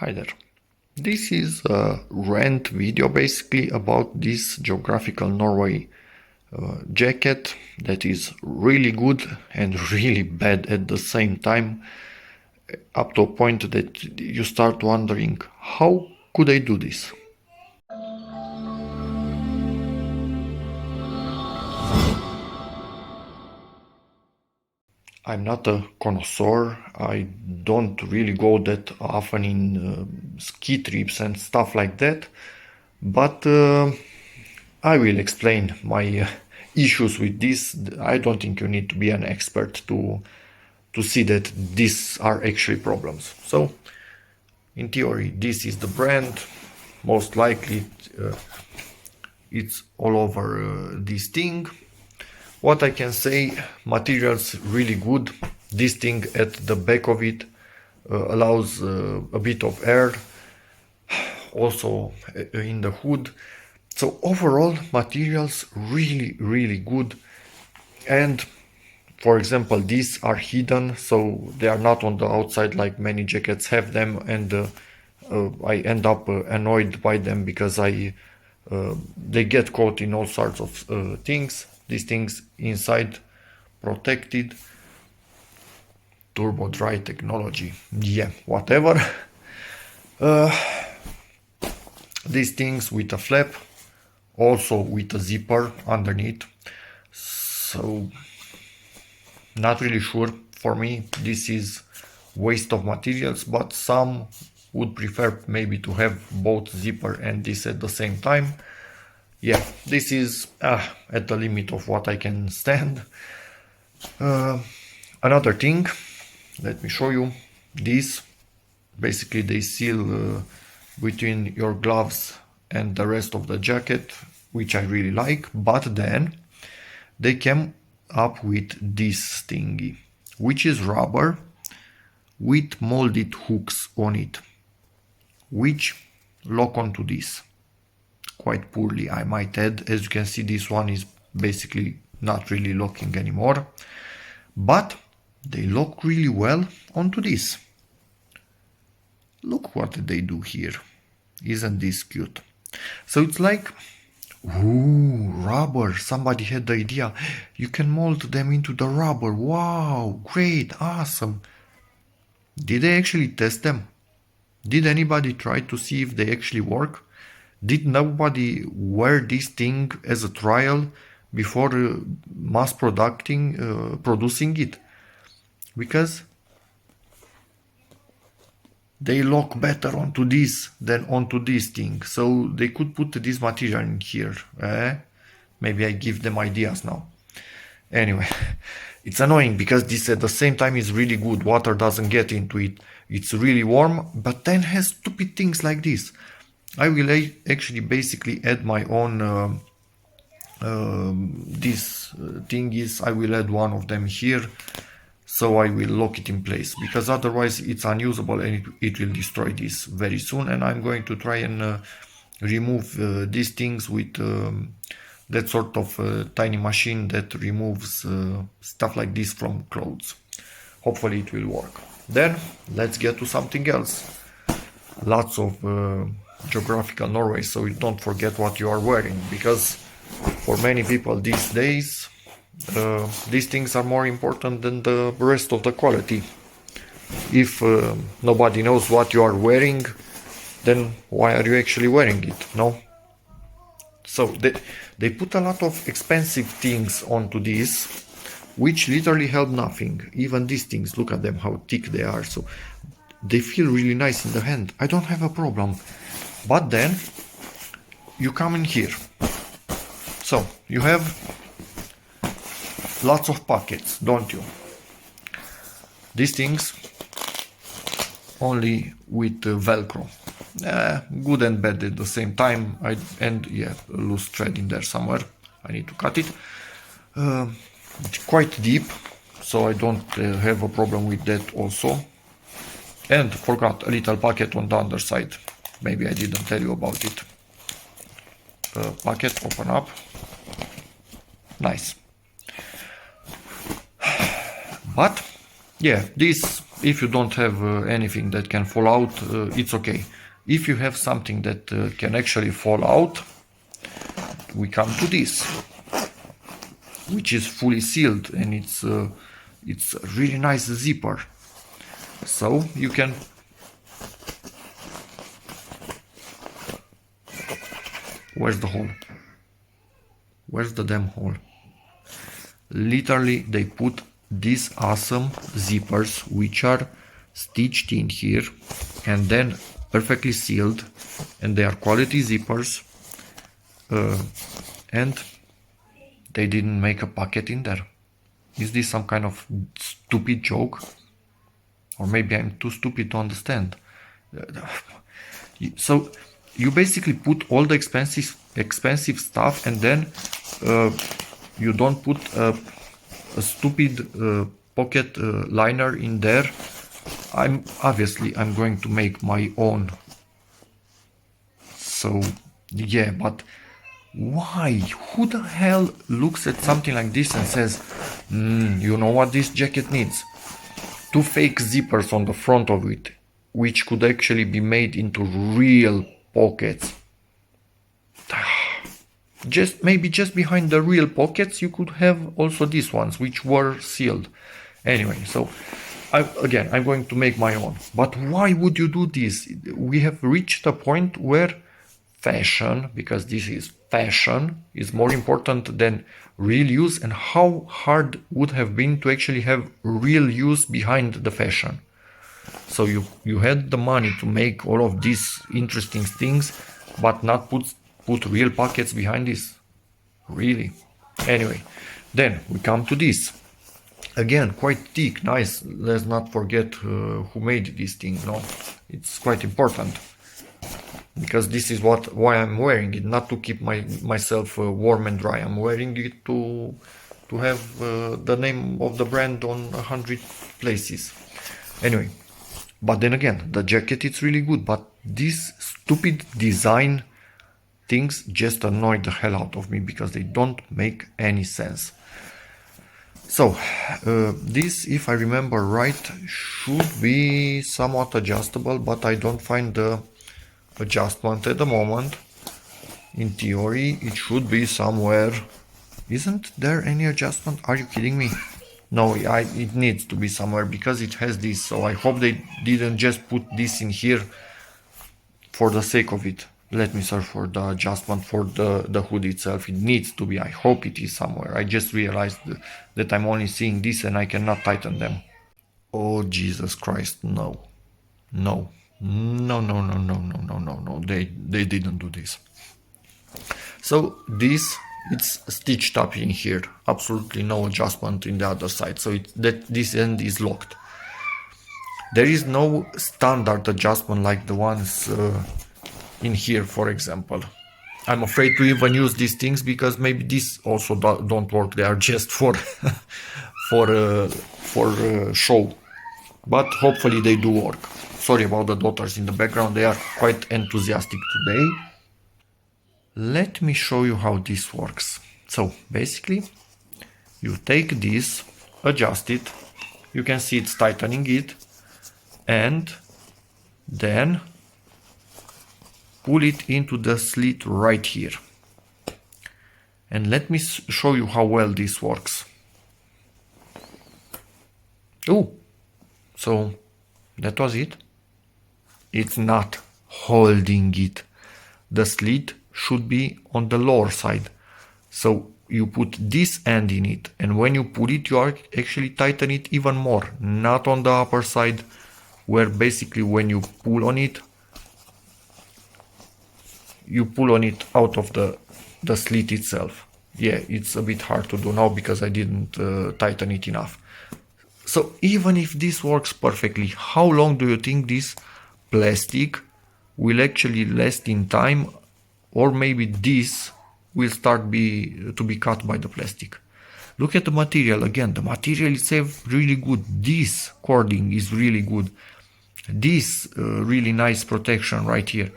Hi there. This is a rant video basically about this Geographical Norway jacket that is really good and really bad at the same time, up to a point that you start wondering, how could I do this? I'm not a connoisseur. I don't really go that often in ski trips and stuff like that, but I will explain my issues with this. I don't think you need to be an expert to see that these are actually problems. So, in theory, this is the brand. Most likely, it's all over this thing. What I can say, materials really good. This thing at the back of it allows a bit of air, also in the hood. So overall, materials really good. And for example, these are hidden, so they are not on the outside like many jackets have them, and I end up annoyed by them because they get caught in all sorts of things. These things inside protected. Turbo dry technology, yeah, whatever. These things with a flap, also with a zipper underneath. So not really sure. For me, this is waste of materials, but some would prefer maybe to have both zipper and this at the same time. Yeah, this is at the limit of what I can stand. Another thing, let me show you. These basically they seal between your gloves and the rest of the jacket, which I really like. But then they came up with this thingy, which is rubber with molded hooks on it, which lock onto this quite poorly, I might add. As you can see, this one is basically not really locking anymore, but they lock really well onto this. Look what they do here. Isn't this cute? So it's like, ooh, rubber. Somebody had the idea. You can mold them into the rubber. Wow, great, awesome. Did they actually test them? Did anybody try to see if they actually work? Did nobody wear this thing as a trial before mass producing it? Because they lock better onto this than onto this thing. So they could put this material in here. Maybe I give them ideas now. Anyway, it's annoying because this at the same time is really good. Water doesn't get into it. It's really warm, but then has stupid things like this. I will actually basically add my own this thing is, I will add one of them here, so I will lock it in place, because otherwise it's unusable and it will destroy this very soon. And I'm going to try and remove these things with that sort of tiny machine that removes stuff like this from clothes. Hopefully it will work. Then let's get to something else. Lots of Geographical Norway, so you don't forget what you are wearing, because for many people these days these things are more important than the rest of the quality. If nobody knows what you are wearing, then why are you actually wearing it? No? So they put a lot of expensive things onto this, which literally help nothing. Even these things, look at them, how thick they are. So they feel really nice in the hand. I don't have a problem. But then you come in here. So you have lots of pockets, don't you? These things only with Velcro. Good and bad at the same time. And yeah, a loose thread in there somewhere. I need to cut it. It's quite deep, so I don't have a problem with that also. And forgot a little pocket on the underside. Maybe I didn't tell you about it. Pocket, open up. Nice. But yeah, this If you don't have anything that can fall out, it's okay. If you have something that can actually fall out, we come to this, which is fully sealed, and it's a really nice zipper. So you can where's the hole? Where's the damn hole? Literally, they put these awesome zippers which are stitched in here and then perfectly sealed, and they are quality zippers, and they didn't make a pocket in there. Is this some kind of stupid joke? Or maybe I'm too stupid to understand. So you basically put all the expensive stuff, and then you don't put a stupid pocket liner in there. I'm going to make my own. So yeah, but why? Who the hell looks at something like this and says, you know what this jacket needs? 2 fake zippers on the front of it, which could actually be made into real pockets. Maybe just behind the real pockets you could have also these ones which were sealed. Anyway, so I'm going to make my own. But why would you do this? We have reached a point where fashion, because this is fashion, is more important than real use, and how hard would have been to actually have real use behind the fashion. So you had the money to make all of these interesting things, but not put real pockets behind this. Really? Anyway, then we come to this. Again, quite thick, nice. Let's not forget who made this thing. No, it's quite important, because this is why I'm wearing it, not to keep myself warm and dry. I'm wearing it to have the name of the brand on 100 places. Anyway, but then again, the jacket, it's really good, but these stupid design things just annoy the hell out of me because they don't make any sense. So this, if I remember right, should be somewhat adjustable, but I don't find the adjustment at the moment. In theory, it should be somewhere. Isn't there any adjustment? Are you kidding me? No, it needs to be somewhere because it has this. So I hope they didn't just put this in here for the sake of it. Let me search for the adjustment for the hood itself. It needs to be. I hope it is somewhere. I just realized that I'm only seeing this and I cannot tighten them. Oh, Jesus Christ, no. No. No, no, no, no, no, no, no, no. They didn't do this. So this, it's stitched up in here. Absolutely no adjustment in the other side. So this end is locked. There is no standard adjustment like the ones in here, for example. I'm afraid to even use these things because maybe these also don't work. They are just for show. But hopefully they do work. Sorry about the daughters in the background. They are quite enthusiastic today. Let me show you how this works. So basically, you take this, adjust it. You can see it's tightening it. And then pull it into the slit right here. And let me show you how well this works. Oh, so that was it. It's not holding it. The slit should be on the lower side. So you put this end in it, and when you pull it, you are actually tighten it even more. Not on the upper side, where basically when you pull on it, you pull on it out of the slit itself. Yeah, it's a bit hard to do now because I didn't tighten it enough. So even if this works perfectly, how long do you think this plastic will actually last in time? Or maybe this will start to be cut by the plastic. Look at the material again. The material itself really good. This cording is really good. This really nice protection right here.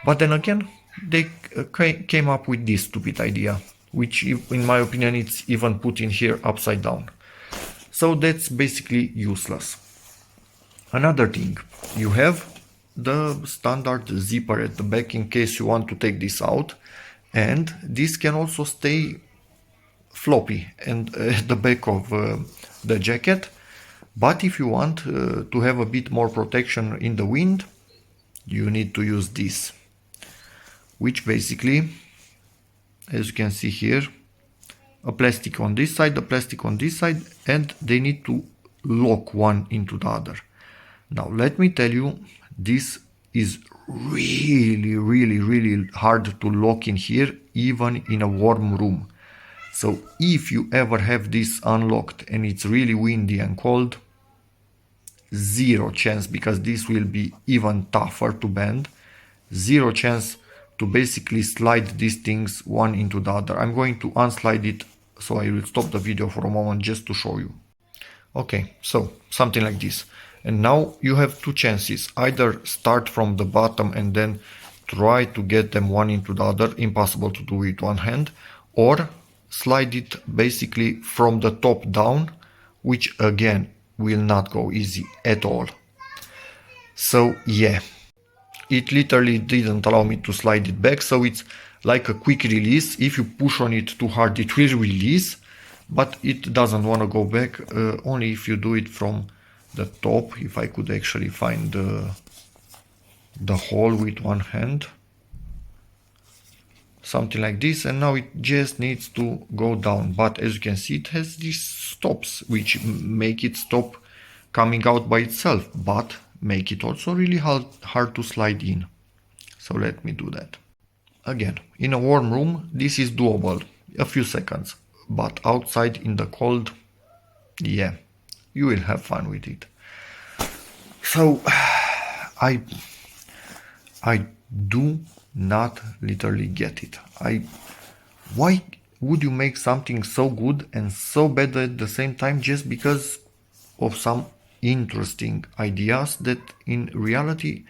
But then again, they came up with this stupid idea, which in my opinion it's even put in here upside down. So that's basically useless. Another thing, you have the standard zipper at the back in case you want to take this out, and this can also stay floppy and at the back of the jacket. But if you want to have a bit more protection in the wind, you need to use this, which basically, as you can see here, a plastic on this side, a plastic on this side, and they need to lock one into the other. Now let me tell you, this is really hard to lock in here, even in a warm room. So if you ever have this unlocked and it's really windy and cold, zero chance, because this will be even tougher to bend, zero chance to basically slide these things one into the other. I'm going to unslide it, so I will stop the video for a moment just to show you. Okay, so something like this. And now you have two chances: either start from the bottom and then try to get them one into the other, impossible to do with one hand, or slide it basically from the top down, which again will not go easy at all. So yeah, it literally didn't allow me to slide it back, so it's like a quick release. If you push on it too hard, it will release, but it doesn't want to go back, only if you do it from the top. If I could actually find the hole with one hand, something like this, and now it just needs to go down. But as you can see, it has these stops which make it stop coming out by itself, but make it also really hard to slide in. So let me do that. Again, in a warm room this is doable, a few seconds, but outside in the cold, yeah, you will have fun with it. So I do not literally get it. Why would you make something so good and so bad at the same time just because of some interesting ideas that in reality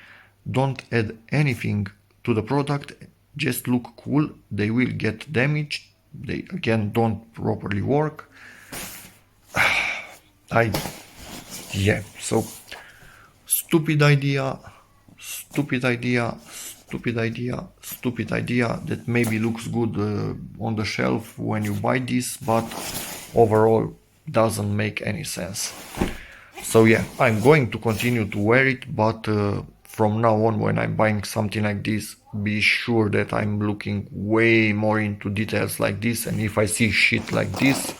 don't add anything to the product, just look cool? They will get damaged, they again don't properly work. Yeah, so stupid idea that maybe looks good on the shelf when you buy this, but overall doesn't make any sense. So yeah, I'm going to continue to wear it, but from now on, when I'm buying something like this, be sure that I'm looking way more into details like this, and if I see shit like this,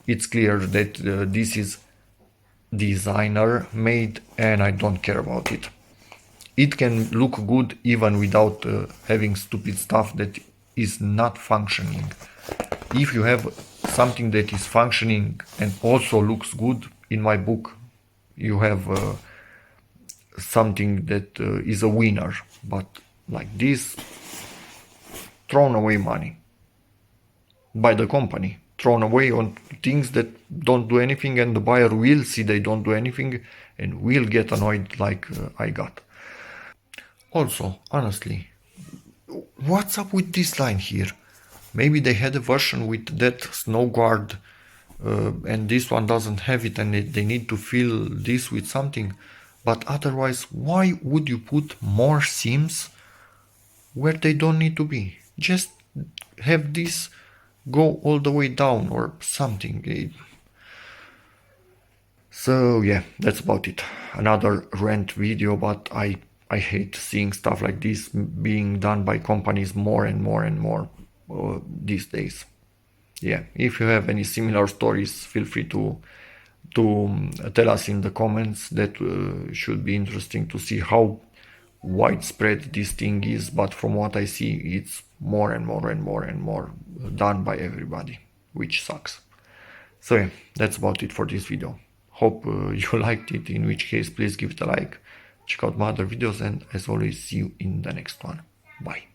it's clear that this is designer made and I don't care about it. It can look good even without having stupid stuff that is not functioning. If you have something that is functioning and also looks good, in my book you have something that is a winner. But like this, thrown away money by the company, thrown away on things that don't do anything, and the buyer will see they don't do anything and will get annoyed like I got. Also, honestly, what's up with this line here? Maybe they had a version with that snow guard and this one doesn't have it, and they need to fill this with something. But otherwise, why would you put more seams where they don't need to be? Just have this go all the way down or something. So yeah, that's about it. Another rant video, but I hate seeing stuff like this being done by companies more and more these days. Yeah, if you have any similar stories, feel free to tell us in the comments. That should be interesting to see how widespread this thing is, but from what I see, it's more and more done by everybody, which sucks. So yeah, that's about it for this video. Hope you liked it, in which case please give it a like, check out my other videos, and as always, see you in the next one. Bye.